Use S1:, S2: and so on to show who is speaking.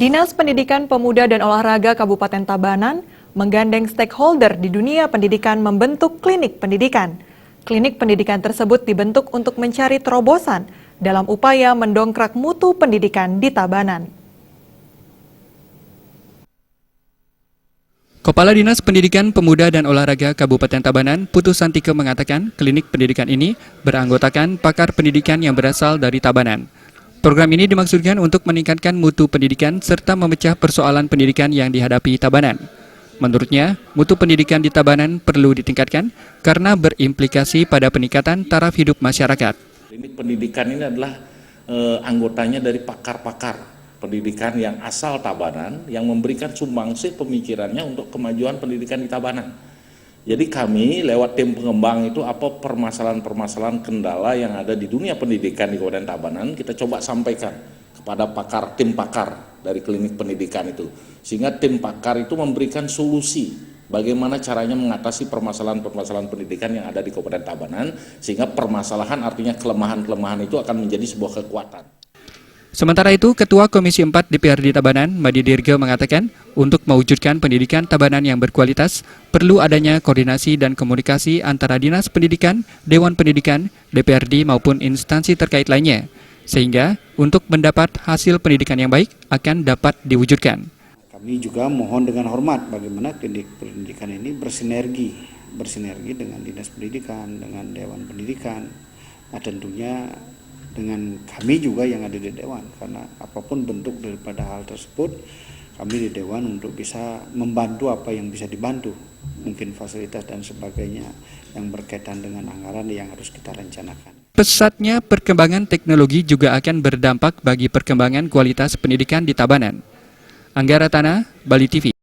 S1: Dinas Pendidikan Pemuda dan Olahraga Kabupaten Tabanan menggandeng stakeholder di dunia pendidikan membentuk klinik pendidikan. Klinik pendidikan tersebut dibentuk untuk mencari terobosan dalam upaya mendongkrak mutu pendidikan di Tabanan.
S2: Kepala Dinas Pendidikan Pemuda dan Olahraga Kabupaten Tabanan, Putu Santike mengatakan klinik pendidikan ini beranggotakan pakar pendidikan yang berasal dari Tabanan. Program ini dimaksudkan untuk meningkatkan mutu pendidikan serta memecah persoalan pendidikan yang dihadapi Tabanan. Menurutnya, mutu pendidikan di Tabanan perlu ditingkatkan karena berimplikasi pada peningkatan taraf hidup masyarakat.
S3: Klinik pendidikan ini adalah anggotanya dari pakar-pakar pendidikan yang asal Tabanan yang memberikan sumbangsih pemikirannya untuk kemajuan pendidikan di Tabanan. Jadi kami lewat tim pengembang itu apa permasalahan-permasalahan kendala yang ada di dunia pendidikan di Kabupaten Tabanan kita coba sampaikan kepada tim pakar dari klinik pendidikan itu. Sehingga tim pakar itu memberikan solusi bagaimana caranya mengatasi permasalahan-permasalahan pendidikan yang ada di Kabupaten Tabanan sehingga permasalahan artinya kelemahan-kelemahan itu akan menjadi sebuah kekuatan.
S2: Sementara itu, Ketua Komisi 4 DPRD Tabanan, Madi Dirga mengatakan, untuk mewujudkan pendidikan Tabanan yang berkualitas, perlu adanya koordinasi dan komunikasi antara Dinas Pendidikan, Dewan Pendidikan, DPRD maupun instansi terkait lainnya, sehingga untuk mendapat hasil pendidikan yang baik akan dapat diwujudkan.
S4: Kami juga mohon dengan hormat bagaimana klinik pendidikan ini bersinergi dengan Dinas Pendidikan, dengan Dewan Pendidikan, nah tentunya dengan kami juga yang ada di Dewan, karena apapun bentuk daripada hal tersebut kami di Dewan untuk bisa membantu apa yang bisa dibantu, mungkin fasilitas dan sebagainya yang berkaitan dengan anggaran yang harus kita rencanakan.
S2: Pesatnya perkembangan teknologi juga akan berdampak bagi perkembangan kualitas pendidikan di Tabanan. Angga Ratana, Bali TV.